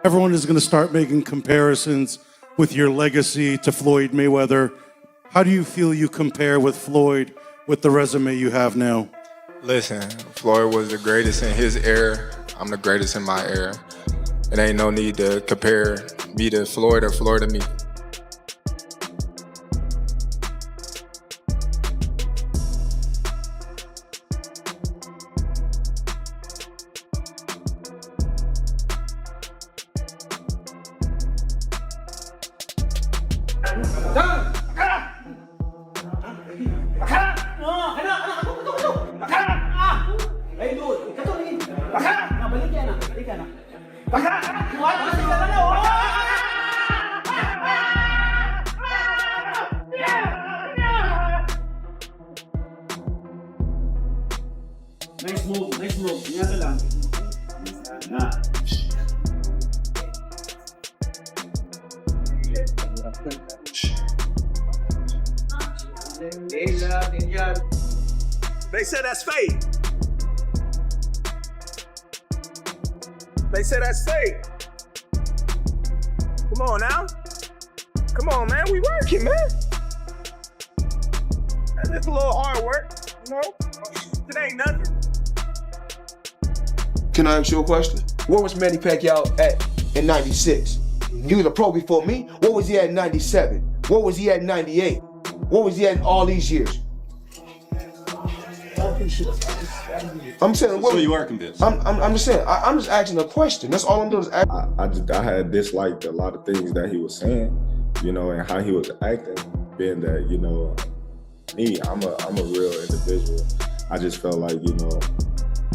Everyone is going to start making comparisons with your legacy to Floyd Mayweather. How do you feel you compare with Floyd with the resume you have now? Listen, Floyd was the greatest in his era. I'm the greatest in my era. It ain't no need to compare me to Floyd or Floyd to me. Nice move. Ingat ka lang. They said that's fake. They said that's fake. Come on now. Come on, man. We working, man. That's just a little hard work, you know? It ain't nothing. Can I ask you a question? Where was Manny Pacquiao at in 96? He was a pro before me. What was he at in 97? What was he at in 98? What was he at in all these years? I'm saying, so you are convinced? I'm just saying. I'm just asking a question. That's all I'm doing is asking. I had disliked a lot of things that he was saying, you know, and how he was acting. Being that, you know, me, I'm a real individual. I just felt like, you know,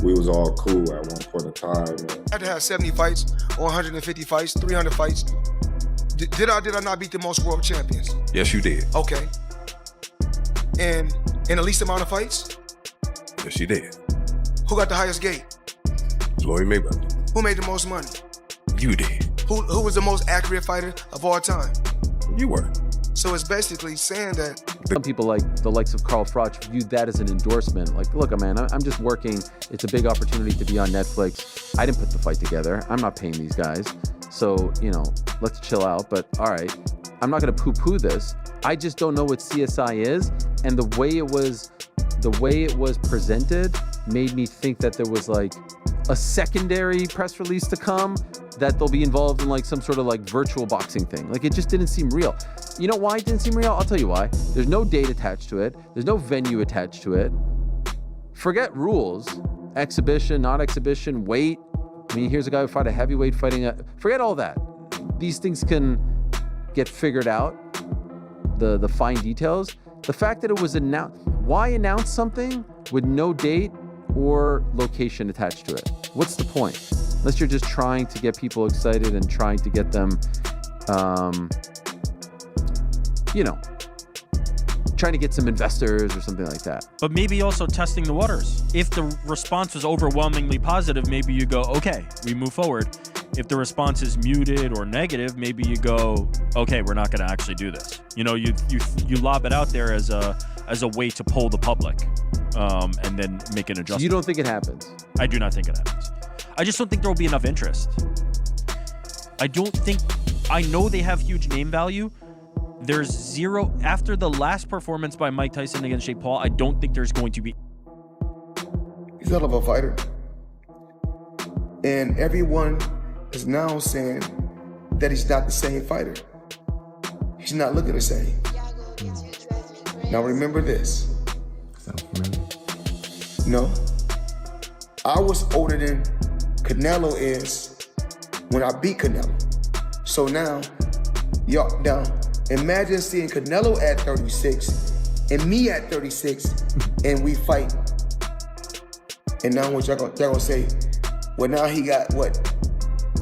we was all cool at one point in time. I had to have 70 fights, or 150 fights, 300 fights. Did I not beat the most world champions? Yes, you did. Okay. And in the least amount of fights? Yes, you did. Who got the highest gate? Floyd Mayweather. Who made the most money? You did. Who was the most accurate fighter of all time? You were. So it's basically saying that. Some people like the likes of Crawford view that as an endorsement. Like, look, man, I'm just working. It's a big opportunity to be on Netflix. I didn't put the fight together. I'm not paying these guys. So, you know, let's chill out. But all right, I'm not gonna poo-poo this. I just don't know what CSI is. And the way it was presented made me think that there was like a secondary press release to come, that they'll be involved in like some sort of like virtual boxing thing. Like, it just didn't seem real. You know why it didn't seem real? I'll tell you why. There's no date attached to it. There's no venue attached to it. Forget rules. Exhibition, not exhibition, weight. I mean, here's a guy who fought a heavyweight fighting forget all that. These things can get figured out, the fine details. The fact that it was announced, why announce something with no date or location attached to it? What's the point? Unless you're just trying to get people excited and trying to get them, you know, trying to get some investors or something like that. But maybe also testing the waters. If the response was overwhelmingly positive, maybe you go, okay, we move forward. If the response is muted or negative, maybe you go, okay, we're not going to actually do this. You know, you lob it out there as a way to poll the public, and then make an adjustment. So you don't think it happens? I do not think it happens. I just don't think there will be enough interest. I know they have huge name value. There's zero, after the last performance by Mike Tyson against Jake Paul, I don't think there's going to be. He's a hell of a fighter. And everyone is now saying that he's not the same fighter. He's not looking the same. Now remember this. No. I was older than Canelo is when I beat Canelo. So now, imagine seeing Canelo at 36 and me at 36 and we fight. And now what y'all gonna say, well now he got what?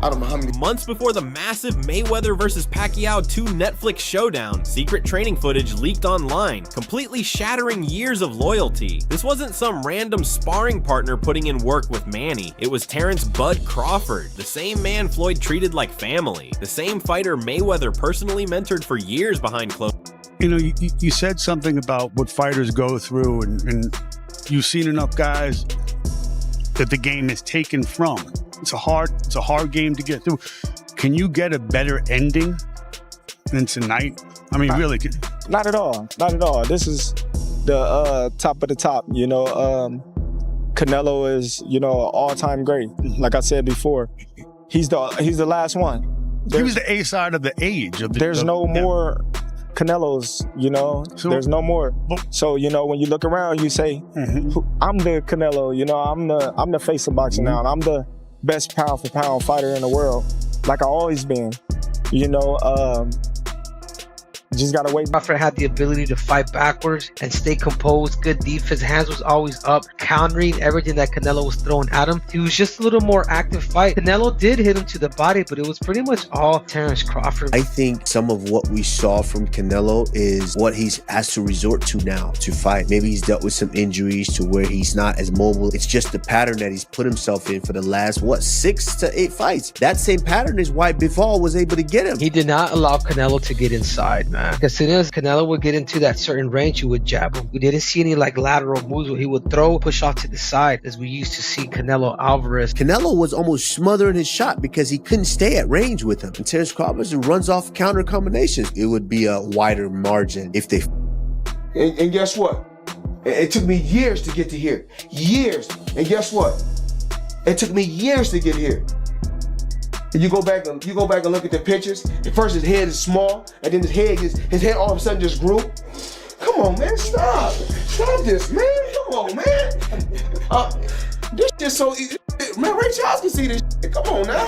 I don't know how many. Months before the massive Mayweather versus Pacquiao 2 Netflix showdown, secret training footage leaked online, completely shattering years of loyalty. This wasn't some random sparring partner putting in work with Manny. It was Terence Bud Crawford, the same man Floyd treated like family, the same fighter Mayweather personally mentored for years behind closed. You know, you said something about what fighters go through, and you've seen enough guys that the game is taken from. It's a hard game to get through. Can you get a better ending than tonight? I mean, really? Not at all. Not at all. This is the top of the top. Canelo is, all-time great. Like I said before, he's the last one. He was the A side of the age. There's no more Canelos, So- there's no more. So, when you look around, you say, I'm the Canelo, I'm the face of boxing now. And I'm the best pound for pound fighter in the world, like I always been. Just gotta wait. Crawford had the ability to fight backwards and stay composed. Good defense. Hands was always up, countering everything that Canelo was throwing at him. He was just a little more active fight. Canelo did hit him to the body, but it was pretty much all Terence Crawford. I think some of what we saw from Canelo is what he's has to resort to now to fight. Maybe he's dealt with some injuries to where he's not as mobile. It's just the pattern that he's put himself in for the last, 6 to 8 fights. That same pattern is why Bivol was able to get him. He did not allow Canelo to get inside, man. As soon as Canelo would get into that certain range, you would jab him. We didn't see any lateral moves where he would throw, push off to the side, as we used to see Canelo Alvarez. Canelo was almost smothering his shot because he couldn't stay at range with him. And Terence Crawford runs off counter combinations. It would be a wider margin if they... And guess what? It took me years to get to here. Years. And guess what? It took me years to get here. And you go back and look at the pictures. At first his head is small, and then his head all of a sudden just grew. Come on, man, stop this, man. Come on, man. This is so easy. Man, Ray Charles can see this shit. Come on now.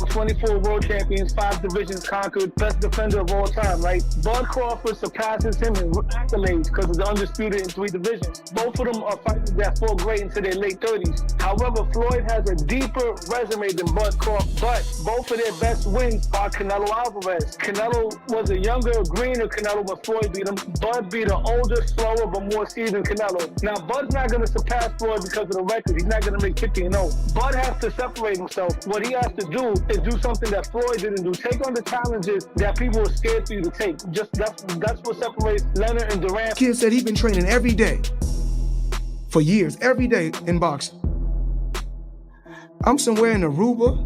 24 world champions, 5 divisions conquered, best defender of all time, right? Bud Crawford surpasses him in accolades because of the undisputed in 3 divisions. Both of them are fighters that fought great into their late 30s. However, Floyd has a deeper resume than Bud Crawford, but both of their best wins are Canelo Alvarez. Canelo was a younger, greener Canelo when Floyd beat him. Bud beat an older, slower, but more seasoned Canelo. Now, Bud's not going to surpass Floyd because of the record. He's not going to make 50-0. Bud has to separate himself. What he has to do is do something that Floyd didn't do. Take on the challenges that people are scared for you to take. Just that's what separates Leonard and Durant. Kid said he's been training every day for years, every day in boxing. I'm somewhere in Aruba,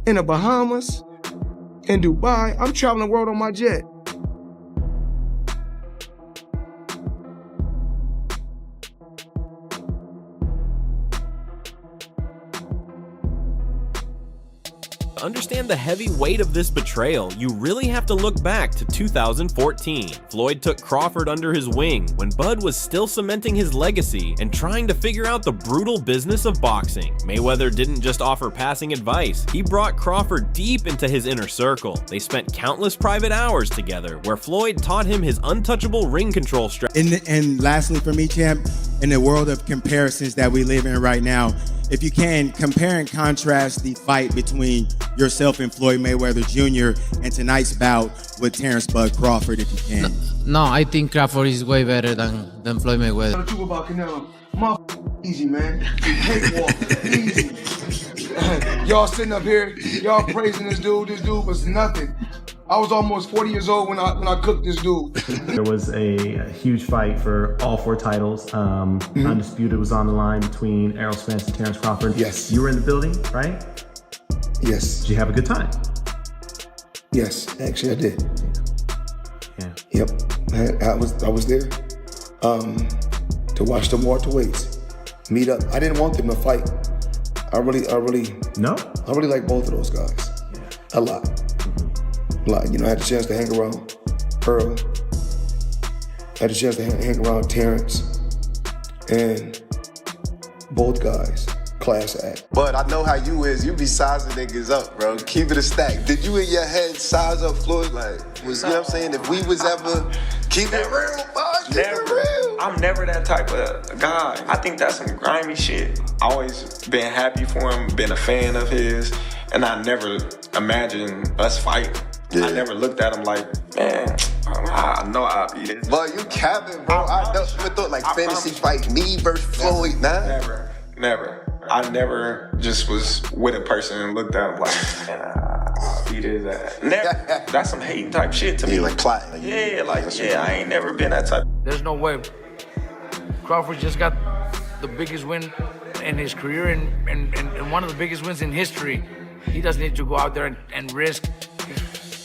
in the Bahamas, in Dubai. I'm traveling the world on my jet. To understand the heavy weight of this betrayal, you really have to look back to 2014. Floyd took Crawford under his wing when Bud was still cementing his legacy and trying to figure out the brutal business of boxing. Mayweather didn't just offer passing advice, he brought Crawford deep into his inner circle. They spent countless private hours together where Floyd taught him his untouchable ring control strategy. And lastly for me, champ, in the world of comparisons that we live in right now, if you can, compare and contrast the fight between yourself and Floyd Mayweather Jr. and tonight's bout with Terence Bud Crawford, if you can. No, I think Crawford is way better than Floyd Mayweather. The truth about Canelo, easy, man. Cakewalk, easy. Y'all sitting up here, y'all praising this dude. This dude was nothing. I was almost 40 years old when I cooked this dude. There was a huge fight for all 4 titles. Undisputed was on the line between Errol Spence and Terence Crawford. Yes. You were in the building, right? Yes. Did you have a good time? Yes, actually I did. Yeah. Yep, I was there to watch them welterweights meet up. I didn't want them to fight. I really like both of those guys. Yeah. A lot. I had the chance to hang around Earl. I had the chance to hang around Terence. And both guys, class act. But I know how you is. You be sizing niggas up, bro. Keep it a stack. Did you in your head size up Floyd? You know what I'm saying? If we was ever keep it real, boss, keep it real. I'm never that type of guy. I think that's some grimy shit. I always been happy for him, been a fan of his, and I never imagined us fighting. Yeah. I never looked at him like, man, I know I'll be this. But you capping, bro. I never thought fantasy fight me versus Floyd, nah. Never. I never just was with a person and looked at him like, man, I'll beat his ass. Never. That's some hating type shit to me. Like plotting. I ain't never been that type. There's no way. Crawford just got the biggest win in his career and one of the biggest wins in history. He doesn't need to go out there and risk.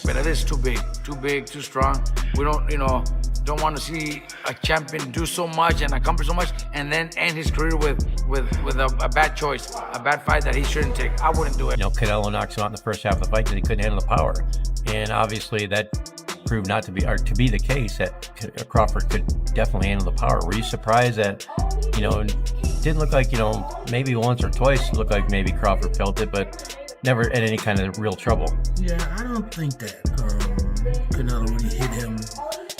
But it is too big, too strong. We don't want to see a champion do so much and accomplish so much and then end his career with a bad choice, a bad fight that he shouldn't take. I wouldn't do it. Canelo knocks him out in the first half of the fight because he couldn't handle the power. And obviously that proved not to be, or to be the case, that Crawford could definitely handle the power. Were you surprised that, it didn't look like, maybe once or twice it looked like maybe Crawford felt it, but never in any kind of real trouble? Yeah, I don't think that Canelo really hit him.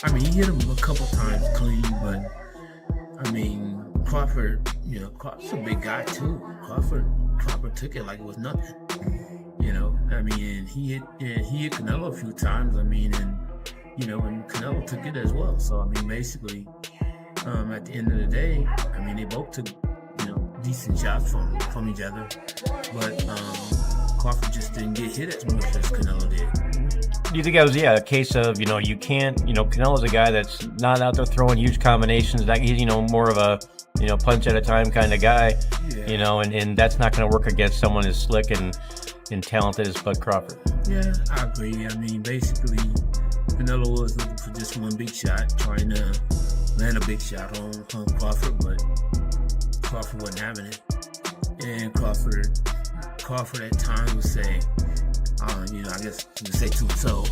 I mean, he hit him a couple times clean, but I mean, Crawford, Crawford's a big guy too. Crawford took it like it was nothing. I mean, and he hit Canelo a few times. I mean, and Canelo took it as well. So I mean, basically, at the end of the day, I mean, they both took decent shots from each other, but Crawford just didn't get hit as much as Canelo did. Do you think that was a case of you can't Canelo's a guy that's not out there throwing huge combinations, that he's more of a punch at a time kind of guy, and that's not going to work against someone as slick and talented as Bud Crawford? Yeah, I agree. I mean, basically, Canelo was looking for just one big shot, trying to land a big shot on Crawford, but Crawford wasn't having it. And Crawford at times would say, I guess you would say to himself,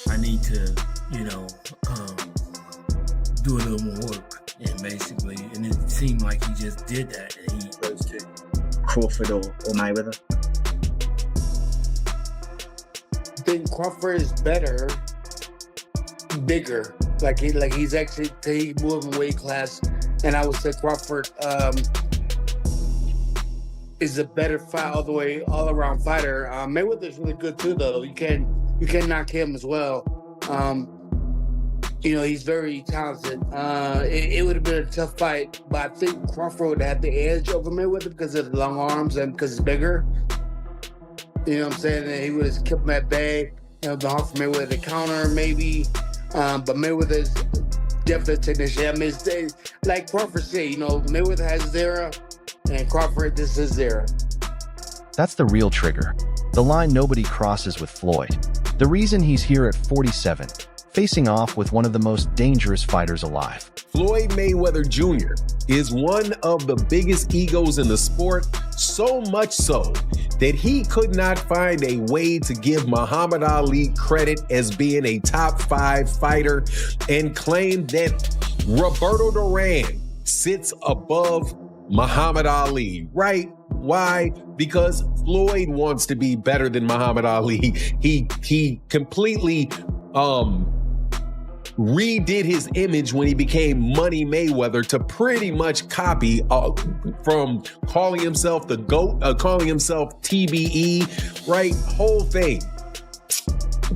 I need to, do a little more work. And basically, and it seemed like he just did that. And he goes to Crawford or Mayweather. I think Crawford is better, bigger. Like he's actually moving weight class, and I would say Crawford is a better fight all around fighter. Mayweather's really good too, though. You can knock him as well. He's very talented. It would have been a tough fight, but I think Crawford would have the edge over Mayweather because of the long arms and because he's bigger. You know what I'm saying? And he would have kept him at bay. The hard for Mayweather to counter, maybe. But Mayweather's definitely a technician. I mean, like Crawford said, Mayweather has his era, and Crawford, this is his era. That's the real trigger. The line nobody crosses with Floyd. The reason he's here at 47, facing off with one of the most dangerous fighters alive. Floyd Mayweather Jr. is one of the biggest egos in the sport, so much so that he could not find a way to give Muhammad Ali credit as being a top 5 fighter and claimed that Roberto Duran sits above Muhammad Ali, right? Why? Because Floyd wants to be better than Muhammad Ali. He completely redid his image when he became Money Mayweather to pretty much copy from calling himself the GOAT, calling himself TBE, right? Whole thing.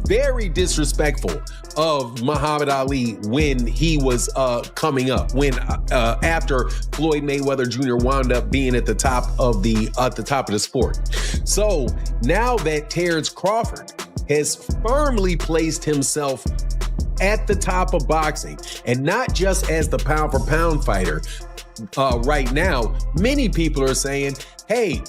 Very disrespectful of Muhammad Ali when he was coming up, when after Floyd Mayweather Jr. wound up being at the top of the sport. So now that Terence Crawford has firmly placed himself at the top of boxing, and not just as the pound for pound fighter right now, many people are saying, hey,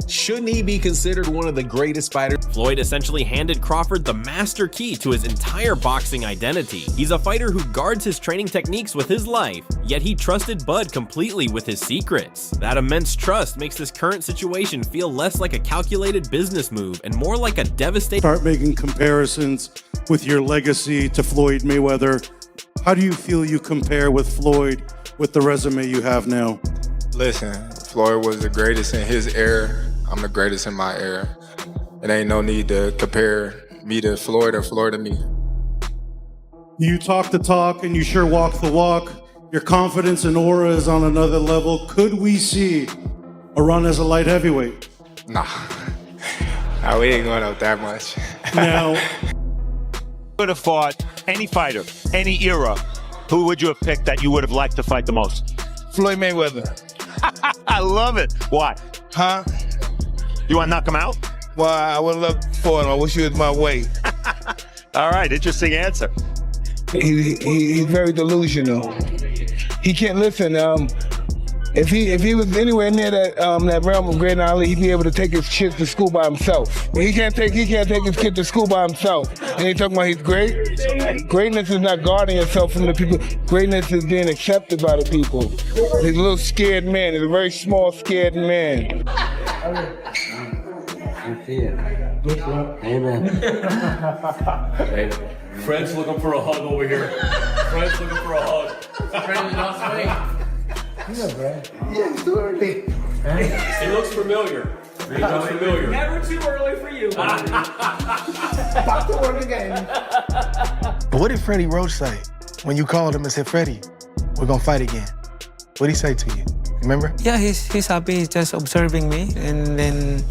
shouldn't he be considered one of the greatest fighters? Floyd essentially handed Crawford the master key to his entire boxing identity. He's a fighter who guards his training techniques with his life, yet he trusted Bud completely with his secrets. That immense trust makes this current situation feel less like a calculated business move and more like a devastating... Start making comparisons with your legacy to Floyd Mayweather. How do you feel you compare with Floyd with the resume you have now? Listen, Floyd was the greatest in his era. I'm the greatest in my era. It ain't no need to compare me to Floyd or Floyd to me. You talk the talk and you sure walk the walk. Your confidence and aura is on another level. Could we see a run as a light heavyweight? Nah, we ain't going up that much. Now, could have fought any fighter, any era. Who would you have picked that you would have liked to fight the most? Floyd Mayweather. I love it. Why? Huh? You want to knock him out? Well, I would love for him. I wish he was my weight. All right, interesting answer. He's very delusional. He can't listen. If he was anywhere near that realm of great knowledge, he'd be able to take his kids to school by himself. He can't take his kid to school by himself. And he's talking about he's great. Greatness is not guarding yourself from the people. Greatness is being accepted by the people. He's a little scared man. He's a very small, scared man. Amen. Hey, Fred's looking for a hug over here. Fred's looking for a hug. Fred lost weight. Yeah, he's doing everything. He looks familiar. He looks familiar. Never too early for you. Back to work again. But what did Freddie Roach say when you called him and said, Freddie, we're gonna fight again? What did he say to you? Remember? Yeah, he's happy. He's just observing me, and then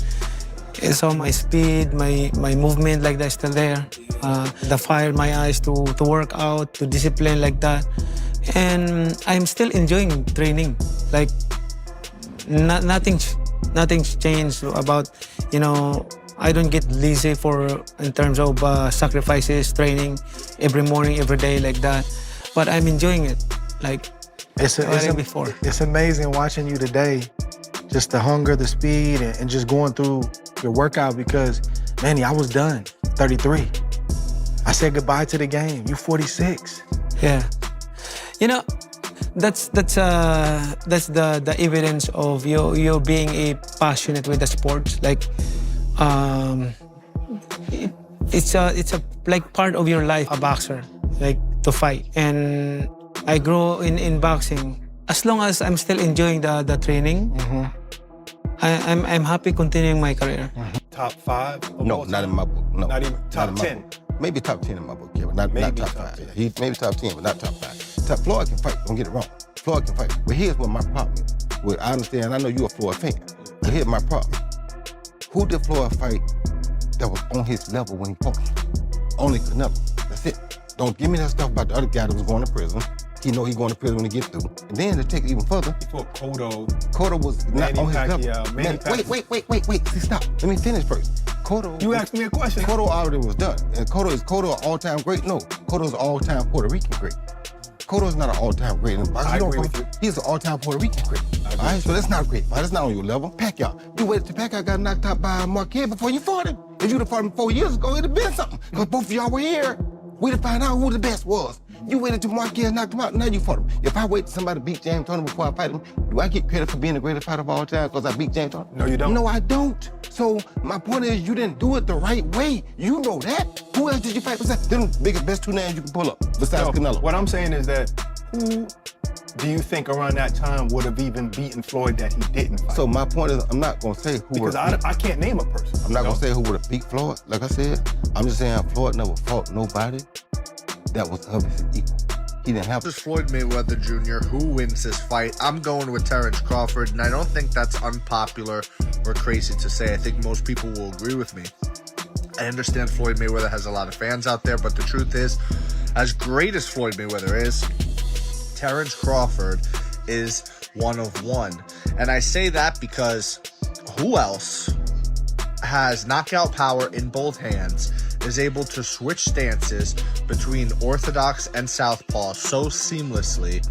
he saw my speed, my movement like that still there. The fire in my eyes to work out, to discipline like that. And I'm still enjoying training. Like nothing's changed about, I don't get lazy in terms of sacrifices, training every morning, every day like that. But I'm enjoying it, like before. It's amazing watching you today, just the hunger, the speed, and just going through your workout because, Manny, I was done, 33. I said goodbye to the game. You 46. Yeah. That's the evidence of you being a passionate with the sports. Like, it's a like part of your life, a boxer, like to fight. And I grow in boxing. As long as I'm still enjoying the training, I'm happy continuing my career. Top 5? No, not in my book. No, not even top 10. Maybe top 10 in my book, yeah, but not top 5. Yeah. He maybe top 10, but not top 5. Floyd can fight. Don't get it wrong. Floyd can fight. But here's what my problem is. Well, I understand. I know you're a Floyd fan. But here's my problem. Who did Floyd fight that was on his level when he fought? Only Canelo. That's it. Don't give me that stuff about the other guy that was going to prison. He know he's going to prison when he gets through. And then to take it even further. He fought Cotto. Cotto was not on his level. Man, wait. See, stop. Let me finish first. Cotto. You asked me a question. Cotto already was done. And Cotto is an all-time great? No. Cotto's an all-time Puerto Rican great. Cotto's not an all-time great in boxing. I agree with you. He's an all-time Puerto Rican great. All right, so that's not a great fight. That's not on your level. Pacquiao. You waited till Pacquiao got knocked out by Marquez before you fought him. If you'd have fought him 4 years ago, it'd have been something. Because both of y'all were here. We'd have found out who the best was. You waited till Marquez knocked him out, now you fought him. If I wait till somebody beat James Toney before I fight him, do I get credit for being the greatest fighter of all time because I beat James Toney? No, you don't. No, I don't. So my point is you didn't do it the right way. You know that. Who else did you fight besides them best 2 names you can pull up besides Canelo? What I'm saying is that who do you think around that time would have even beaten Floyd that he didn't fight? So my point is I'm not going to say who because I can't name a person. I'm not going to say who would have beat Floyd. Like I said, I'm just saying Floyd never fought nobody that was of his equal. He didn't have. This is Floyd Mayweather Jr. Who wins this fight? I'm going with Terence Crawford, and I don't think that's unpopular or crazy to say. I think most people will agree with me. I understand Floyd Mayweather has a lot of fans out there, but the truth is, as great as Floyd Mayweather is, Terence Crawford is one of one. And I say that because who else has knockout power in both hands, is able to switch stances between orthodox and southpaw so seamlessly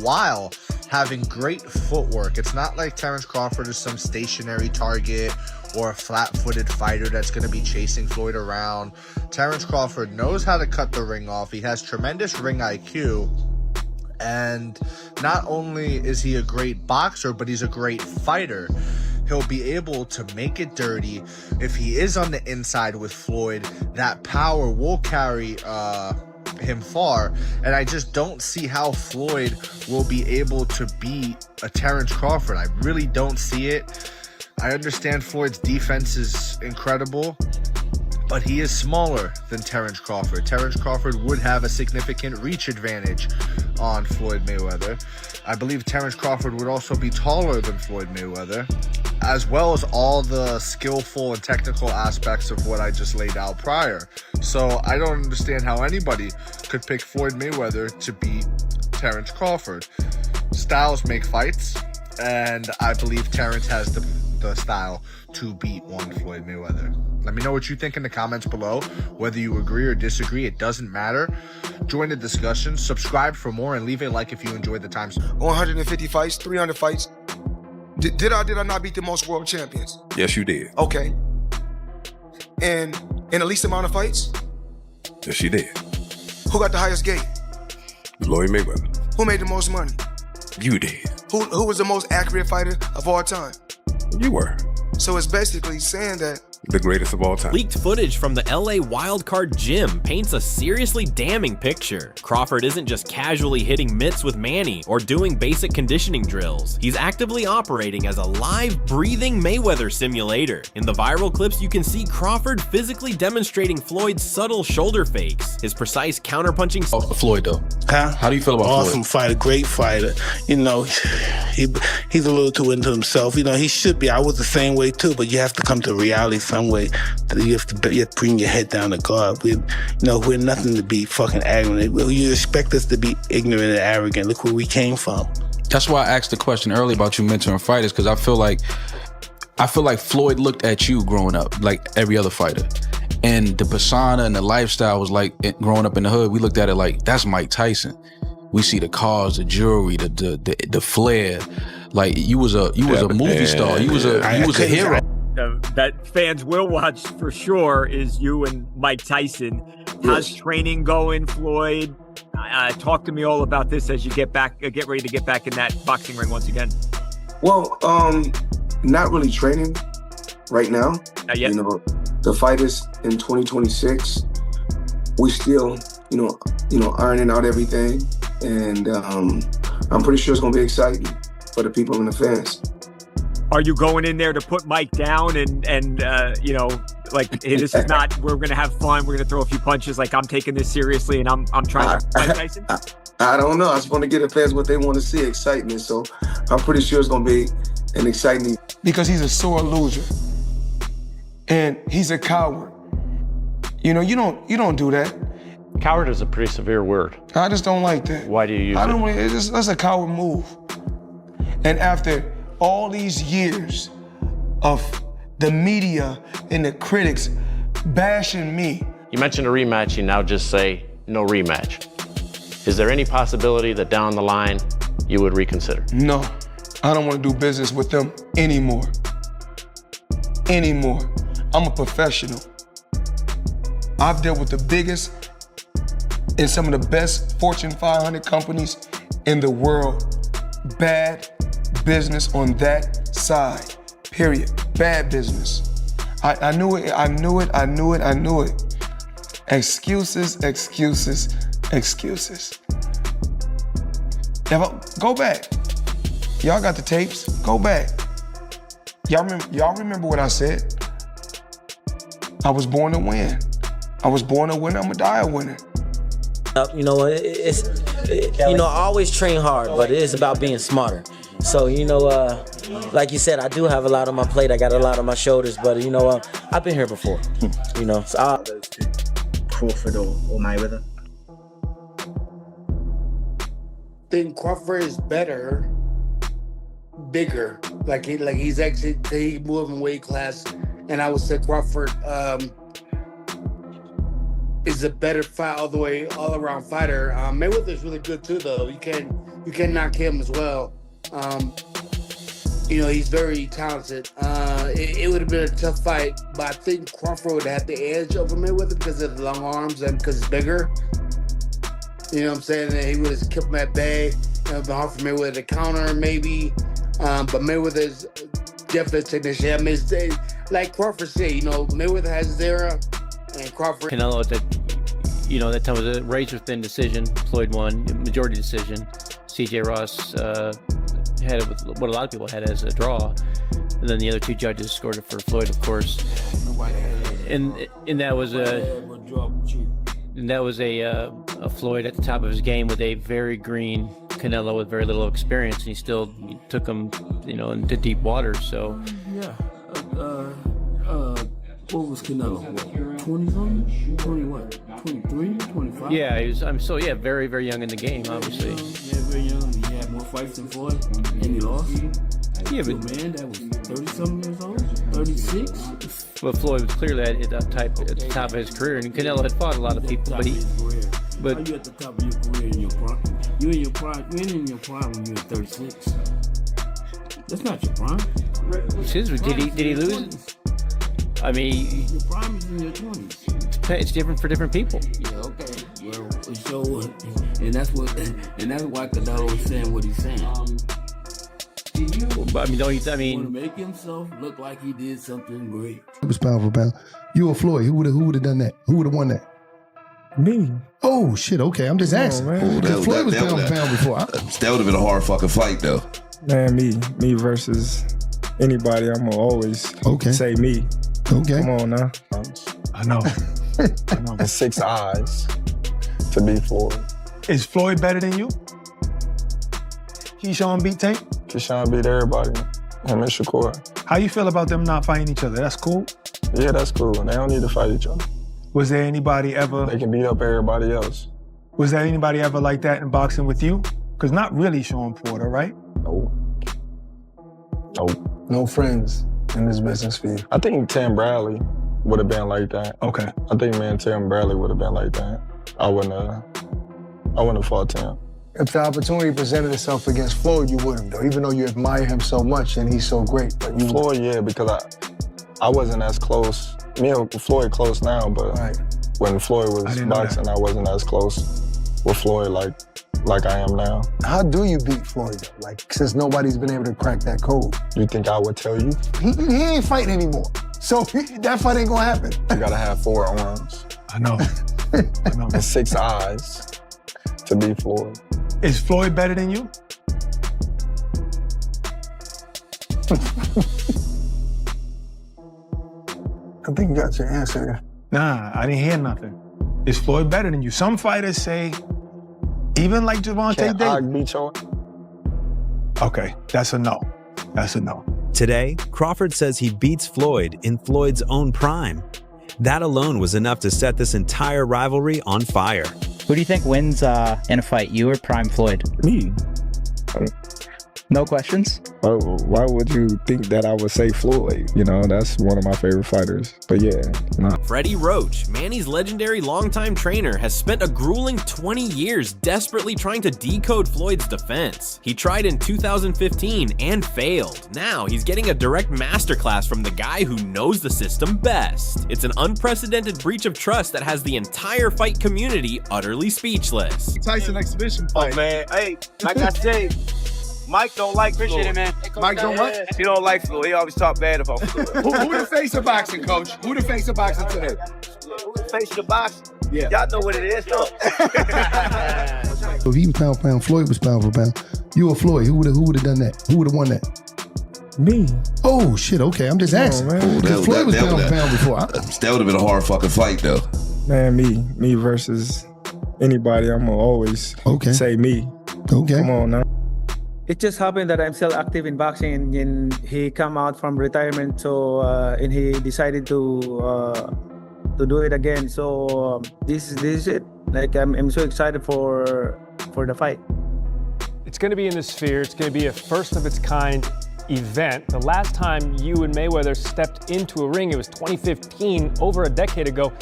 while having great footwork? It's not like Terence Crawford is some stationary target or a flat-footed fighter that's going to be chasing Floyd around. Terence Crawford knows how to cut the ring off. He has tremendous ring IQ. And not only is he a great boxer, but he's a great fighter. He'll be able to make it dirty. If he is on the inside with Floyd, that power will carry him far. And I just don't see how Floyd will be able to beat a Terence Crawford. I really don't see it. I understand Floyd's defense is incredible, but he is smaller than Terence Crawford. Terence Crawford would have a significant reach advantage on Floyd Mayweather. I believe Terence Crawford would also be taller than Floyd Mayweather, as well as all the skillful and technical aspects of what I just laid out prior. So I don't understand how anybody could pick Floyd Mayweather to beat Terence Crawford. Styles make fights, and I believe Terence has the style to beat one Floyd Mayweather. Let me know what you think in the comments below. Whether you agree or disagree, it doesn't matter. Join the discussion, subscribe for more, and leave a like if you enjoyed the time. 150 fights, 300 fights. Did I not beat the most world champions? Yes, you did. Okay. And in the least amount of fights? Yes, you did. Who got the highest gate? Floyd Mayweather. Who made the most money? You did. Who was the most accurate fighter of all time? You were. So it's basically saying that the greatest of all time. Leaked footage from the LA wildcard gym paints a seriously damning picture. Crawford isn't just casually hitting mitts with Manny or doing basic conditioning drills. He's actively operating as a live, breathing Mayweather simulator. In the viral clips, you can see Crawford physically demonstrating Floyd's subtle shoulder fakes, his precise counterpunching. Floyd, though. Huh? How do you feel about Awesome Floyd? fighter, great fighter. You know, he's a little too into himself. You know, he should be. I was the same way too, but you have to come to reality some way. You have to bring your head down to God. We're nothing to be fucking arrogant. You expect us to be ignorant and arrogant. Look where we came from. That's why I asked the question earlier about you mentoring fighters, because I feel like Floyd looked at you growing up like every other fighter. And the persona and the lifestyle was like, growing up in the hood, we looked at it like, that's Mike Tyson. We see the cars, the jewelry, the flair. Like you was a movie star. You was a hero. That fans will watch for sure is you and Mike Tyson. How's training going, Floyd? Talk to me all about this as you get ready to get back in that boxing ring once again. Well, not really training right now. Not yet. You know, the fight is in 2026. We still, ironing out everything, and I'm pretty sure it's gonna be exciting for the people and the fans. Are you going in there to put Mike down and like, hey, this is not, we're going to have fun, we're going to throw a few punches, like I'm taking this seriously and I'm trying to Mike Tyson? I don't know. I just want to give the fans what they want to see, excitement. So I'm pretty sure it's going to be an exciting. Because he's a sore loser. And he's a coward. You don't do that. Coward is a pretty severe word. I just don't like that. Why do you use it? That's a coward move. And after all these years of the media and the critics bashing me. You mentioned a rematch, you now just say no rematch. Is there any possibility that down the line you would reconsider? No, I don't want to do business with them anymore. I'm a professional. I've dealt with the biggest and some of the best Fortune 500 companies in the world. Bad business on that side, period. Bad business. I knew it. Excuses. Go back. Y'all got the tapes, go back. Y'all remember what I said? I was born to win. I was born a winner, I'm gonna die a winner. I always train hard, but it is about being smarter. So, like you said, I do have a lot on my plate. I got a lot on my shoulders, but I've been here before. So Crawford or Mayweather? I think Crawford is better, bigger. He's actually moving weight class, and I would say Crawford is a better fight all around fighter. Mayweather's really good too, though. You can knock him as well. He's very talented. It would have been a tough fight, but I think Crawford would have the edge over Mayweather because of the long arms and because it's bigger. You know what I'm saying? And he would have kept him at bay. It would have been hard for Mayweather to counter, maybe. But Mayweather's definitely a technician. I mean, like Crawford said, Mayweather has his era, and Crawford. Canelo that time was a razor-thin decision. Floyd won, majority decision. C.J. Ross had it with what a lot of people had as a draw, and then the other two judges scored it for Floyd, of course. And that was a Floyd at the top of his game with a very green Canelo with very little experience, and he still took him, into deep waters. So what was Canelo? 20-something? 20 what? 23? 25? Yeah, he was. Very, very young in the game, obviously. Yeah, very young. He had more fights than Floyd, and he lost. Yeah, but man, that was 30-something years old, 36. Well, Floyd was clearly at the top of his career, and Canelo had fought a lot of people, but How you at the top of your career in your prime? You in your prime when you're 36. That's not your prime. Did he lose? I mean, Your prime is in your 20s. it's different for different people. Yeah, okay. Well, so, and that's why Canelo is saying what he's saying. But I mean, don't you? I Want to mean, make himself look like he did something great. It was pound for pound. You or Floyd, who would have done that? Who would have won that? Me. Oh shit, okay, I'm just asking. Because Floyd was pound for pound before. That would have been a hard fucking fight, though. Man, me versus anybody. I'm gonna always say me. Okay. Come on now. I know. And 6 eyes to beat Floyd. Is Floyd better than you? Keyshawn beat Tank? Keyshawn beat everybody. Him and Shakur. How you feel about them not fighting each other? That's cool? Yeah, that's cool. And they don't need to fight each other. Was there anybody ever... They can beat up everybody else. Was there anybody ever like that in boxing with you? Because not really Sean Porter, right? No. No friends in this business for you. I think Tim Bradley would have been like that. Okay. I think me and Tim Bradley would have been like that. I wouldn't have fought Tim. If the opportunity presented itself against Floyd, you wouldn't, though, even though you admire him so much and he's so great. But you Floyd, yeah, because I wasn't as close. Me and Floyd close now, but when Floyd was boxing, I wasn't as close with Floyd like I am now. How do you beat Floyd, though? Like, since nobody's been able to crack that code. You think I would tell you? He ain't fighting anymore. So that fight ain't gonna happen. You gotta have 4 arms. I know. And 6 eyes to beat Floyd. Is Floyd better than you? I think you got your answer there. Nah, I didn't hear nothing. Is Floyd better than you? Some fighters say, even like Gervonta Davis. Okay, that's a no. That's a no. Today, Crawford says he beats Floyd in Floyd's own prime. That alone was enough to set this entire rivalry on fire. Who do you think wins in a fight, you or Prime Floyd? Me. No questions? Why would you think that I would say Floyd? You know, that's one of my favorite fighters. But yeah, nah. Freddie Roach, Manny's legendary longtime trainer, has spent a grueling 20 years desperately trying to decode Floyd's defense. He tried in 2015 and failed. Now he's getting a direct masterclass from the guy who knows the system best. It's an unprecedented breach of trust that has the entire fight community utterly speechless. Tyson exhibition fight. Oh man, hey, like I said, Mike don't like Floyd. Appreciate it, man. Mike don't what? He don't like Floyd. He always talk bad about Floyd. Who the face of boxing, coach? Who the face of boxing today? Who the face of the boxing? Yeah. Y'all know what it is, though. So if he was pound for pound, Floyd was pound for pound. You or Floyd, who would have done that? Who would have won that? Me. Oh shit, okay, I'm just asking. Because Floyd was pound for pound before. That would have been a hard fucking fight, though. Man, me versus anybody. I'm gonna always say me. Okay. Come on now. It just happened that I'm still active in boxing, and he come out from retirement, so and he decided to do it again. So this is it. Like I'm so excited for the fight. It's going to be in the Sphere. It's going to be a first of its kind event. The last time you and Mayweather stepped into a ring, it was 2015, over a decade ago.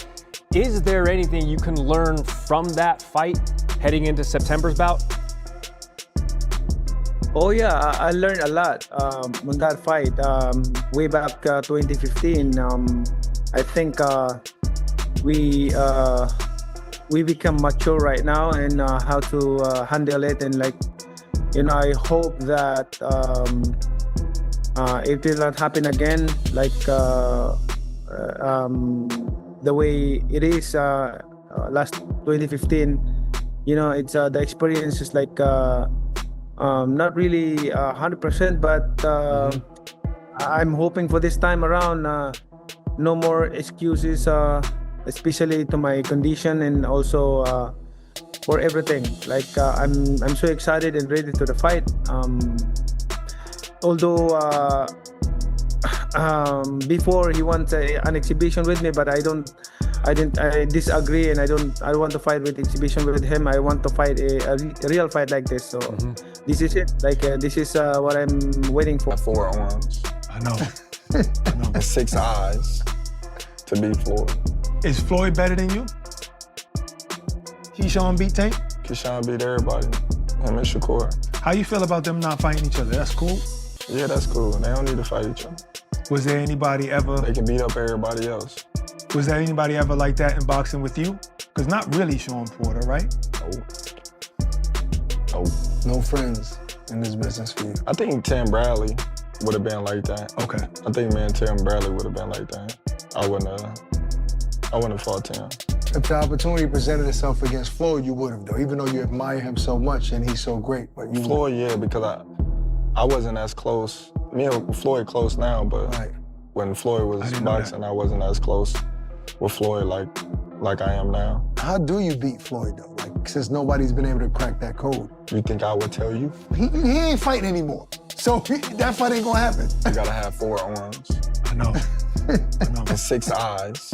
Is there anything you can learn from that fight heading into September's bout? Oh yeah, I learned a lot on that fight. Way back 2015, I think we become mature right now and how to handle it, and like, you know, I hope that it will not happen again, like the way it is last 2015. You know, it's the experience is like not really 100%, but I'm hoping for this time around no more excuses, especially to my condition and also for everything. Like I'm so excited and ready to the fight. Although before he wants an exhibition with me, but I disagree, and I want to fight with exhibition with him. I want to fight a real fight like this. So this is it. Like this is what I'm waiting for. 4 arms. I know. And 6 eyes to beat Floyd. Is Floyd better than you? Keyshawn beat Tank? Keyshawn beat everybody. Him and Shakur. How you feel about them not fighting each other? That's cool? Yeah, that's cool. They don't need to fight each other. Was there anybody ever? They can beat up everybody else. Was there anybody ever like that in boxing with you? Because not really Sean Porter, right? No. No friends in this business for you. I think Tim Bradley would have been like that. Okay. I think me and Tim Bradley would have been like that. I wouldn't have fought Tim. If the opportunity presented itself against Floyd, you would have, though, even though you admire him so much and he's so great. But you Floyd, yeah, because I wasn't as close. Me and Floyd close now, but when Floyd was boxing, I wasn't as close with Floyd like I am now. How do you beat Floyd, though? Like, since nobody's been able to crack that code. You think I would tell you? He ain't fighting anymore. So that fight ain't gonna happen. You gotta have 4 arms. I know. And 6 eyes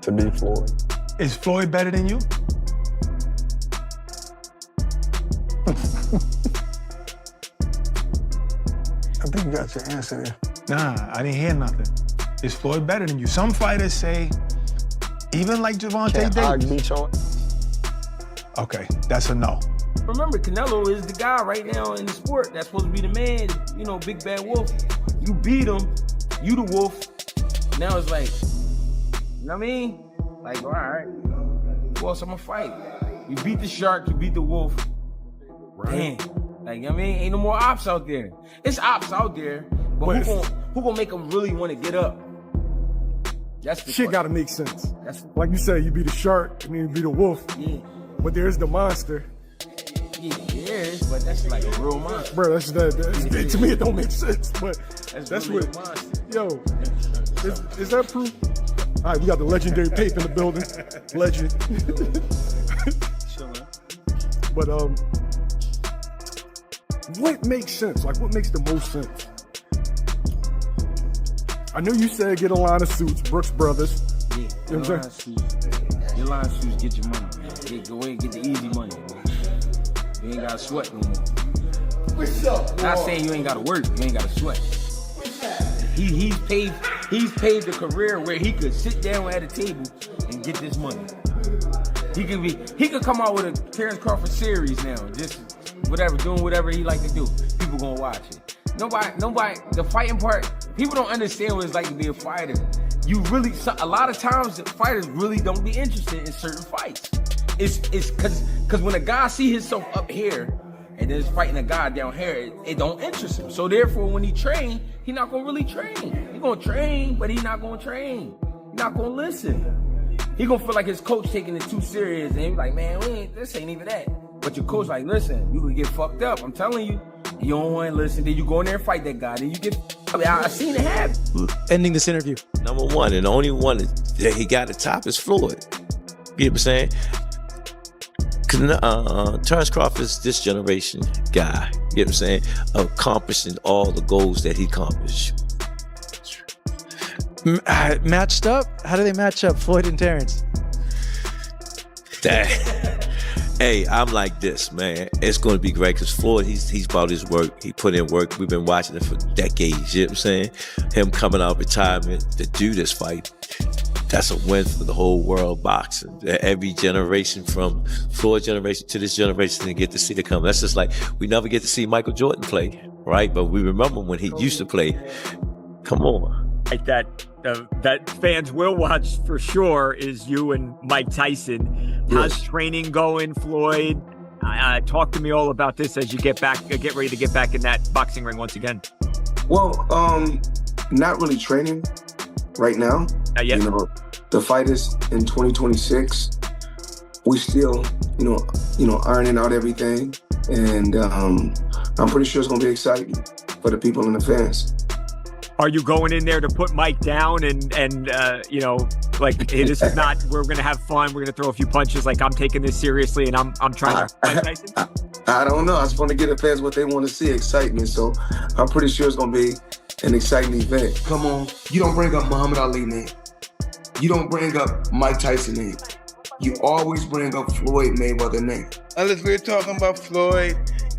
to beat Floyd. Is Floyd better than you? I think you got your answer there. Nah, I didn't hear nothing. Is Floyd better than you? Some fighters say, even like Gervonta Davis. Beat your... Okay, that's a no. Remember, Canelo is the guy right now in the sport that's supposed to be the man, you know, big bad wolf. You beat him, you the wolf. Now it's like, you know what I mean? Like, all right, who else I'm gonna fight? You beat the shark, you beat the wolf. Damn. Like, you know what I mean? Ain't no more ops out there. It's ops out there, but who gonna make them really want to get up? That's the shit gotta make sense. Like you say, you beat a shark and then you beat a wolf. Yeah. But there's the monster. Yeah, but that's like a real monster. Bro, to me it don't make sense, but that's really what, a monster. yo, is that proof? All right, we got the legendary Pape in the building. Legend. But what makes sense? Like, what makes the most sense? I know you said get a line of suits, Brooks Brothers. Yeah, you know what I'm saying? Your line of suits, get your money, man. Go ahead and get the easy money, man. You ain't gotta sweat no more. What's up, Not saying you ain't gotta work, you ain't gotta sweat. He's paved a career where he could sit down at a table and get this money. He could come out with a Terence Crawford series now, just doing whatever he like to do. People gonna watch it. Nobody, the fighting part, people don't understand what it's like to be a fighter. A lot of times the fighters really don't be interested in certain fights. It's cause when a guy see himself up here and then fighting a guy down here, it don't interest him. So therefore, when he train, he not gonna really train. He gonna train, but he not gonna train. He not gonna listen. He gonna feel like his coach taking it too serious, and he be like, man, this ain't even that. But your coach like, listen, you could get fucked up. I'm telling you. You don't want to listen. Then you go in there and fight that guy. Then you get. I seen it happen. Ending this interview. Number one, and the only one that he got at the top is Floyd. You know what I'm saying? Terence Crawford is this generation guy. You know what I'm saying? Accomplishing all the goals that he accomplished. Matched up? How do they match up, Floyd and Terence? Hey, I'm like this, man. It's going to be great because Floyd, he's about his work. He put in work. We've been watching it for decades, you know what I'm saying? Him coming out of retirement to do this fight, that's a win for the whole world boxing. Every generation from Floyd generation to this generation to get to see it come. That's just like, we never get to see Michael Jordan play, right? But we remember when he used to play. Come on. Like that fans will watch for sure is you and Mike Tyson. How's training going, Floyd? Talk to me all about this as you get ready to get back in that boxing ring once again. Well, not really training right now. Not yet. You know, the fight is in 2026. We still, ironing out everything, and I'm pretty sure it's gonna be exciting for the people and the fans. Are you going in there to put Mike down and like, hey, this is not, we're going to have fun, we're going to throw a few punches, like I'm taking this seriously and I'm trying to Mike Tyson? I don't know. I just want to give the fans what they want to see, excitement. So I'm pretty sure it's going to be an exciting event. Come on. You don't bring up Muhammad Ali name. You don't bring up Mike Tyson name. You always bring up Floyd Mayweather name. Unless we're talking about Floyd,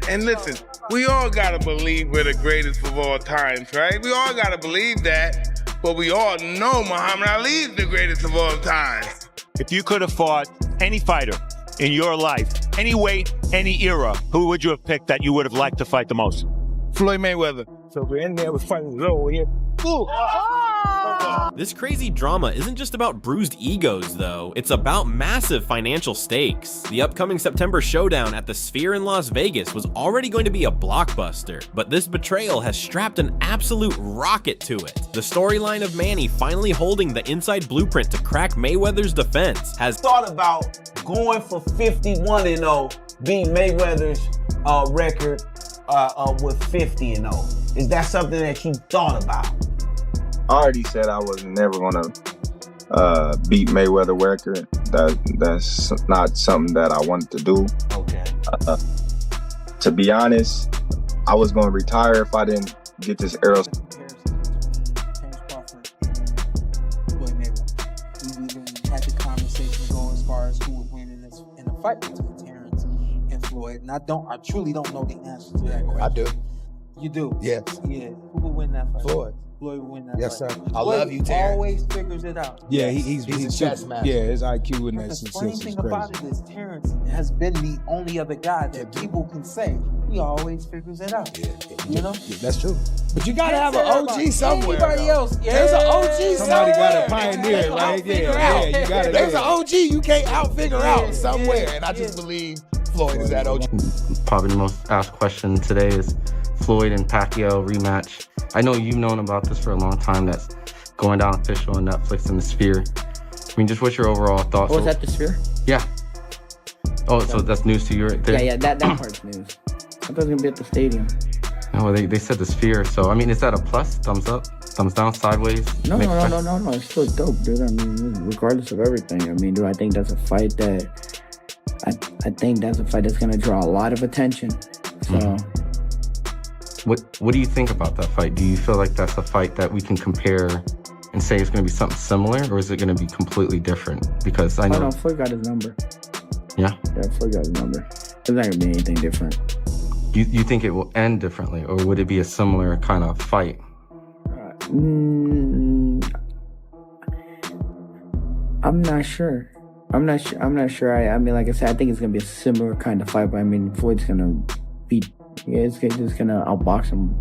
and listen, we all gotta believe we're the greatest of all times, right? We all gotta believe that, but we all know Muhammad Ali is the greatest of all times. If you could have fought any fighter in your life, any weight, any era, who would you have picked that you would have liked to fight the most? Floyd Mayweather. So we're in there, we're fighting low here. Ooh. This crazy drama isn't just about bruised egos, though. It's about massive financial stakes. The upcoming September showdown at the Sphere in Las Vegas was already going to be a blockbuster, but this betrayal has strapped an absolute rocket to it. The storyline of Manny finally holding the inside blueprint to crack Mayweather's defense has thought about going for 51-0, beat Mayweather's record with 50-0. Is that something that you thought about? I already said I was never gonna beat Mayweather record. That's not something that I wanted to do. Okay. To be honest, I was gonna retire if I didn't get this arrow. Terence Crawford and Floyd Mayweather. We even had the conversation going as far as who would win in a fight between Terence and Floyd. And I truly don't know the answer to that question. I do. You do? Yes. Yeah. Who would win that fight? Floyd. Floyd would win that Yes, fight. sir. I love you, Terence. Always figures it out. Yeah, he's a chess master. Yeah, his IQ in that The sense funny is thing crazy. about it is Terence has been the only other guy that people can say he always figures it out. You know? Yeah, that's true. But you gotta have an OG somewhere. Anybody else? Yeah. There's an OG Somebody somewhere. got a pioneer, right? Yeah, you got it. There's an OG you can't out-figure out somewhere. And I just believe Floyd is that OG. Probably the most asked question today is Floyd and Pacquiao rematch. I know you've known about this for a long time. That's going down official on Netflix in the Sphere. I mean, just what's your overall thoughts? Oh, is that the Sphere? Yeah. Oh, so that's news to you right there? Yeah, that part's news. I thought it was gonna be at the stadium. No, they said the Sphere. So, I mean, is that a plus? Thumbs up? Thumbs down? Sideways? No. It's still dope, dude. I mean, regardless of everything. I mean, do I think that's a fight that... I think that's a fight that's gonna draw a lot of attention. So... What do you think about that fight? Do you feel like that's a fight that we can compare and say it's going to be something similar, or is it going to be completely different? Because I know... Oh, no, Floyd got his number. Yeah? Yeah, Floyd got his number. It's not going to be anything different. You think it will end differently, or would it be a similar kind of fight? I'm not sure. I'm not sure. I mean, like I said, I think it's going to be a similar kind of fight, but I mean, Floyd's going to beat... Yeah, it's just gonna outbox him.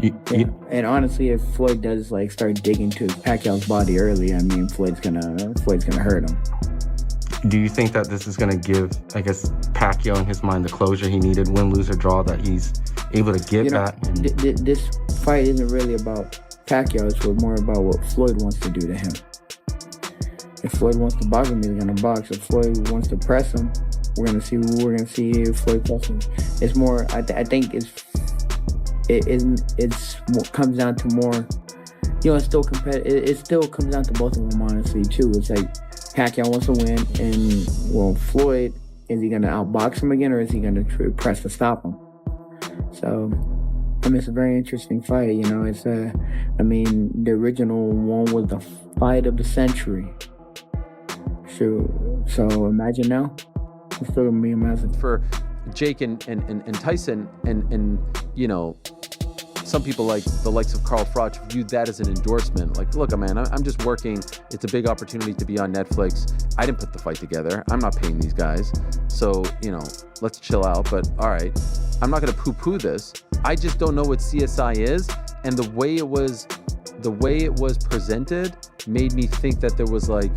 Mm-hmm. And honestly, if Floyd does like start digging to Pacquiao's body early, I mean, Floyd's gonna hurt him. Do you think that this is gonna give, I guess, Pacquiao in his mind the closure he needed, win, lose, or draw, that he's able to get back? This fight isn't really about Pacquiao. It's more about what Floyd wants to do to him. If Floyd wants to box him, he's gonna box. If Floyd wants to press him, we're gonna see Floyd pressing. It's more. I think it's more, comes down to more. You know, it's still competitive. It still comes down to both of them, honestly, too. It's like Pacquiao wants to win, and well, Floyd, is he gonna outbox him again, or is he gonna press to stop him? So, I mean, it's a very interesting fight. You know, it's I mean, the original one was the fight of the century. So imagine now. It's still gonna be amazing. For Jake and Tyson and you know, some people like the likes of Carl Froch viewed that as an endorsement. Like, look, man, I'm just working. It's a big opportunity to be on Netflix. I didn't put the fight together. I'm not paying these guys. So, you know, let's chill out. But all right, I'm not gonna poo-poo this. I just don't know what CSI is, and the way it was presented made me think that there was like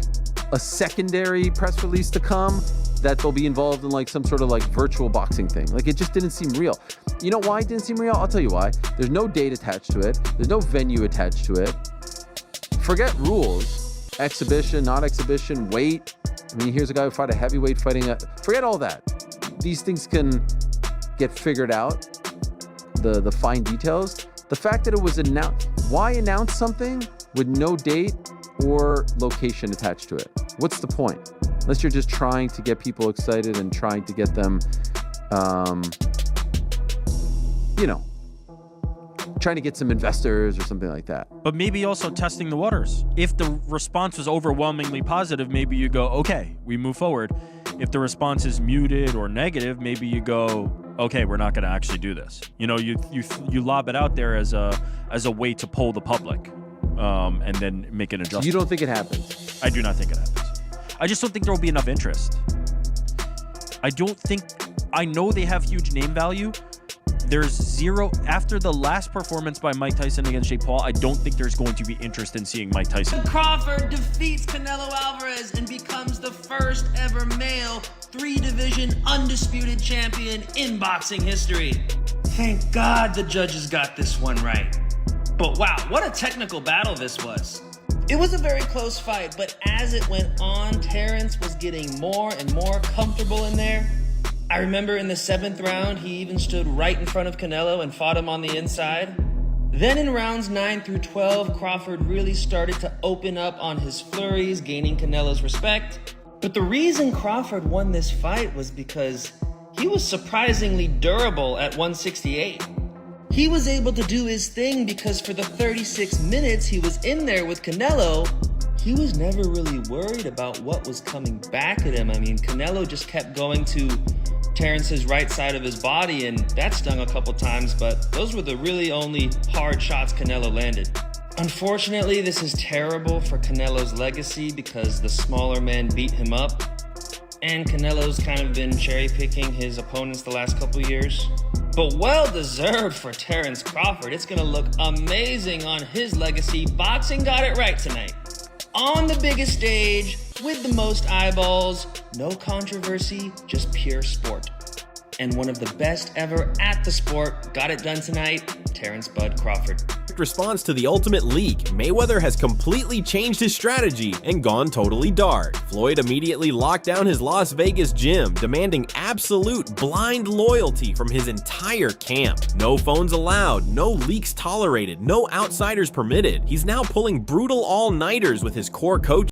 a secondary press release to come, that they'll be involved in like some sort of like virtual boxing thing. Like, it just didn't seem real. You know why it didn't seem real? I'll tell you why. There's no date attached to it. There's no venue attached to it. Forget rules. Exhibition, not exhibition, weight. I mean, here's a guy who fought a heavyweight fighting forget all that. These things can get figured out. The fine details. The fact that it was announced, why announce something with no date or location attached to it? What's the point? Unless you're just trying to get people excited and trying to get them, you know, trying to get some investors or something like that. But maybe also testing the waters. If the response was overwhelmingly positive, maybe you go, okay, we move forward. If the response is muted or negative, maybe you go, okay, we're not going to actually do this. You know, you lob it out there as a way to poll the public, and then make an adjustment. You don't think it happens? I do not think it happens. I just don't think there will be enough interest. I know they have huge name value. There's zero, after the last performance by Mike Tyson against Jake Paul, I don't think there's going to be interest in seeing Mike Tyson. Crawford defeats Canelo Alvarez and becomes the first ever male 3-division undisputed champion in boxing history. Thank God the judges got this one right. But wow, what a technical battle this was. It was a very close fight, but as it went on, Terence was getting more and more comfortable in there. I remember in the 7th round, he even stood right in front of Canelo and fought him on the inside. Then in rounds 9 through 12, Crawford really started to open up on his flurries, gaining Canelo's respect. But the reason Crawford won this fight was because he was surprisingly durable at 168. He was able to do his thing because for the 36 minutes he was in there with Canelo, he was never really worried about what was coming back at him. I mean, Canelo just kept going to Terence's right side of his body, and that stung a couple times, but those were the really only hard shots Canelo landed. Unfortunately, this is terrible for Canelo's legacy because the smaller man beat him up, and Canelo's kind of been cherry-picking his opponents the last couple years. But well-deserved for Terence Crawford. It's gonna look amazing on his legacy. Boxing got it right tonight. On the biggest stage, with the most eyeballs, no controversy, just pure sport. And one of the best ever at the sport got it done tonight, Terence Bud Crawford. Response to the Ultimate Leak, Mayweather has completely changed his strategy and gone totally dark. Floyd immediately locked down his Las Vegas gym, demanding absolute blind loyalty from his entire camp. No phones allowed, no leaks tolerated, no outsiders permitted. He's now pulling brutal all-nighters with his core coach.